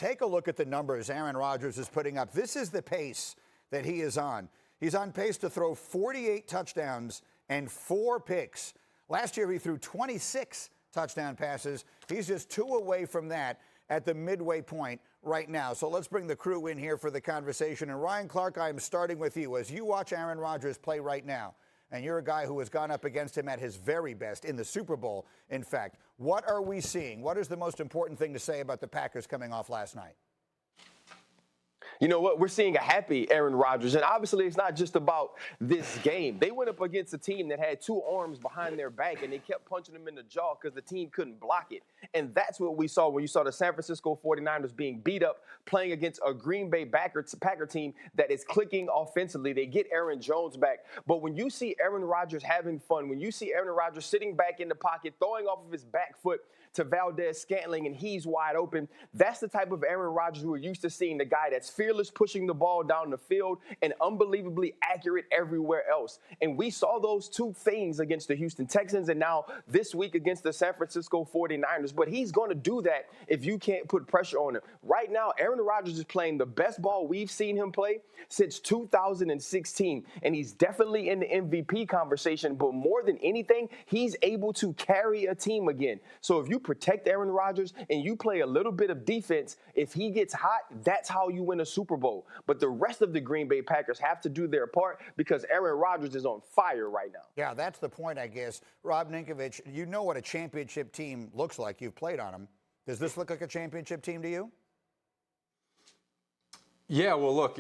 take a look at the numbers Aaron Rodgers is putting up. This is the pace that he is on. He's on pace to throw 48 touchdowns and 4 picks. Last year, he threw 26 touchdown passes. He's just 2 away from that at the midway point right now. So let's bring the crew in here for the conversation. And Ryan Clark, I am starting with you. As you watch Aaron Rodgers play right now, and you're a guy who has gone up against him at his very best in the Super Bowl, in fact, what are we seeing? What is the most important thing to say about the Packers coming off last night? You know what? We're seeing a happy Aaron Rodgers. And obviously, it's not just about this game. They went up against a team that had 2 arms behind their back, and they kept punching them in the jaw because the team couldn't block it. And that's what we saw when you saw the San Francisco 49ers being beat up, playing against a Green Bay Packer team that is clicking offensively. They get Aaron Jones back. But when you see Aaron Rodgers having fun, when you see Aaron Rodgers sitting back in the pocket, throwing off of his back foot to Valdez-Scantling, and he's wide open, that's the type of Aaron Rodgers we're used to seeing, the guy that's fearless, pushing the ball down the field, and unbelievably accurate everywhere else. And we saw those 2 things against the Houston Texans and now this week against the San Francisco 49ers. But he's going to do that if you can't put pressure on him. Right now, Aaron Rodgers is playing the best ball we've seen him play since 2016, and he's definitely in the MVP conversation. But more than anything, he's able to carry a team again. So if you protect Aaron Rodgers and you play a little bit of defense, if he gets hot, that's how you win a Super Bowl. But the rest of the Green Bay Packers have to do their part because Aaron Rodgers is on fire right now. Yeah, that's the point, I guess. Rob Ninkovich, you know what a championship team looks like. You've played on them. Does this look like a championship team to you? Yeah, well, look,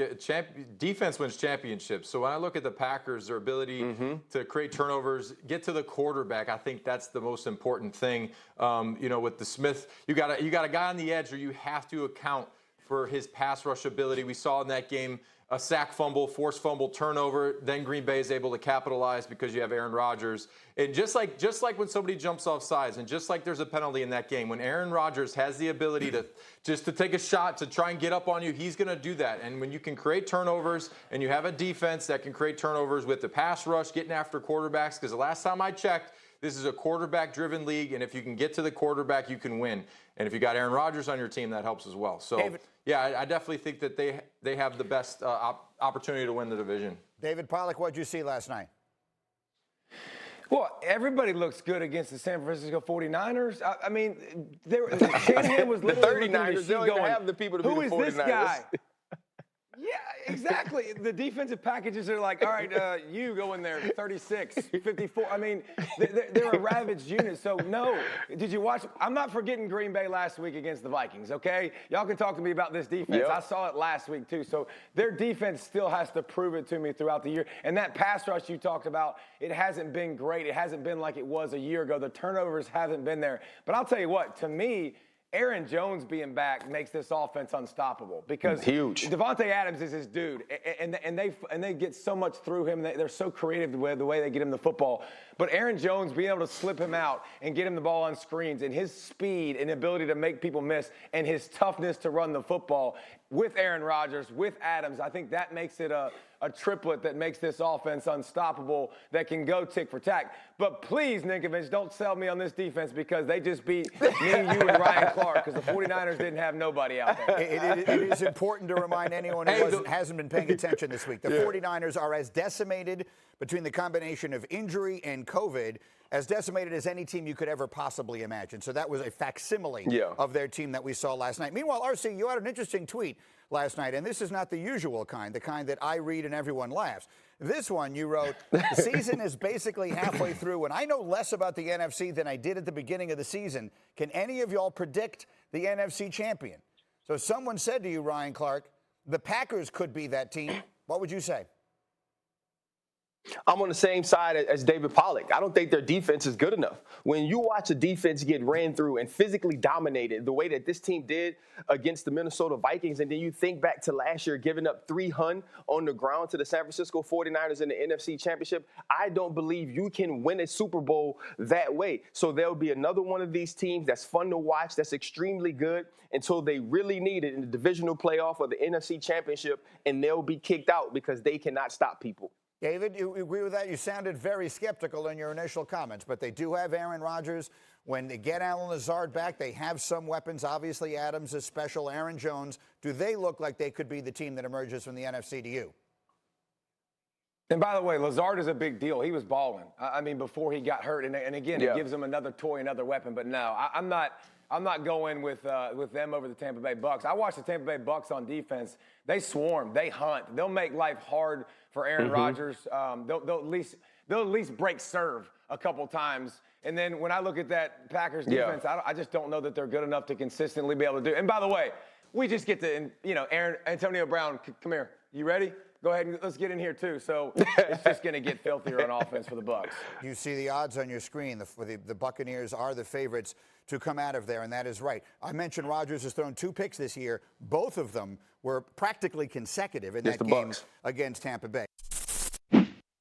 defense wins championships. So when I look at the Packers, their ability to create turnovers, get to the quarterback, I think that's the most important thing. With the Smith, you got a guy on the edge where you have to account for his pass rush ability. We saw in that game a sack fumble, forced fumble, turnover. Then Green Bay is able to capitalize because you have Aaron Rodgers. And just like when somebody jumps off sides, and just like there's a penalty in that game, when Aaron Rodgers has the ability to take a shot to try and get up on you, he's going to do that. And when you can create turnovers and you have a defense that can create turnovers with the pass rush, getting after quarterbacks, because the last time I checked, this is a quarterback-driven league, and if you can get to the quarterback, you can win. And if you got Aaron Rodgers on your team, that helps as well. So, David, yeah, I definitely think that they have the best opportunity to win the division. David Pollack, what did you see last night? Well, everybody looks good against the San Francisco 49ers. I mean, Shanahan was literally the 39ers, they don't even have the people to be the 49ers. Who is this guy? Yeah, exactly. The defensive packages are like, all right, you go in there, 36, 54. I mean, they're a ravaged unit. So, no. Did you watch? I'm not forgetting Green Bay last week against the Vikings, okay? Y'all can talk to me about this defense. Yep. I saw it last week, too. So, their defense still has to prove it to me throughout the year. And that pass rush you talked about, it hasn't been great. It hasn't been like it was a year ago. The turnovers haven't been there. But I'll tell you what, to me, Aaron Jones being back makes this offense unstoppable because huge. Devontae Adams is his dude, and they get so much through him. They're so creative with the way they get him the football. But Aaron Jones being able to slip him out and get him the ball on screens, and his speed and ability to make people miss, and his toughness to run the football with Aaron Rodgers, with Adams, I think that makes it a triplet that makes this offense unstoppable that can go tick for tack. But please, Ninkovich, don't sell me on this defense because they just beat me, you, and Ryan Clark because the 49ers didn't have nobody out there. It is important to remind anyone who hasn't been paying attention this week. The 49ers are as decimated between the combination of injury and COVID, as decimated as any team you could ever possibly imagine. So that was a facsimile of their team that we saw last night. Meanwhile, RC, you had an interesting tweet last night, and this is not the usual kind, the kind that I read and everyone laughs. This one, you wrote, the season is basically halfway through, and I know less about the NFC than I did at the beginning of the season. Can any of y'all predict the NFC champion? So someone said to you, Ryan Clark, the Packers could be that team. What would you say? I'm on the same side as David Pollack. I don't think their defense is good enough. When you watch a defense get ran through and physically dominated the way that this team did against the Minnesota Vikings, and then you think back to last year giving up 300 on the ground to the San Francisco 49ers in the NFC Championship, I don't believe you can win a Super Bowl that way. So there'll be another one of these teams that's fun to watch, that's extremely good until they really need it in the divisional playoff or the NFC Championship, and they'll be kicked out because they cannot stop people. David, you agree with that? You sounded very skeptical in your initial comments, but they do have Aaron Rodgers. When they get Allen Lazard back, they have some weapons. Obviously, Adams is special. Aaron Jones. Do they look like they could be the team that emerges from the NFC to you? And by the way, Lazard is a big deal. He was balling. I mean, before he got hurt, and again, it gives him another toy, another weapon. But no, I'm not going with them over the Tampa Bay Bucks. I watched the Tampa Bay Bucks on defense. They swarm, they hunt. They'll make life hard for Aaron Rodgers. They'll at least break serve a couple times. And then when I look at that Packers defense, I just don't know that they're good enough to consistently be able to do it. And by the way, we just get to, Antonio Brown, come here. You ready? Go ahead and let's get in here too. So it's just going to get filthier on offense for the Bucs. You see the odds on your screen. The Buccaneers are the favorites to come out of there, and that is right. I mentioned Rodgers has thrown 2 picks this year. Both of them were practically consecutive in that game against Tampa Bay.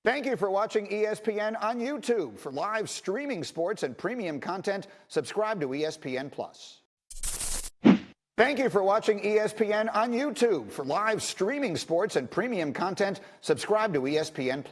Thank you for watching ESPN on YouTube. For live streaming sports and premium content, subscribe to ESPN+. Thank you for watching ESPN on YouTube. For live streaming sports and premium content, subscribe to ESPN+.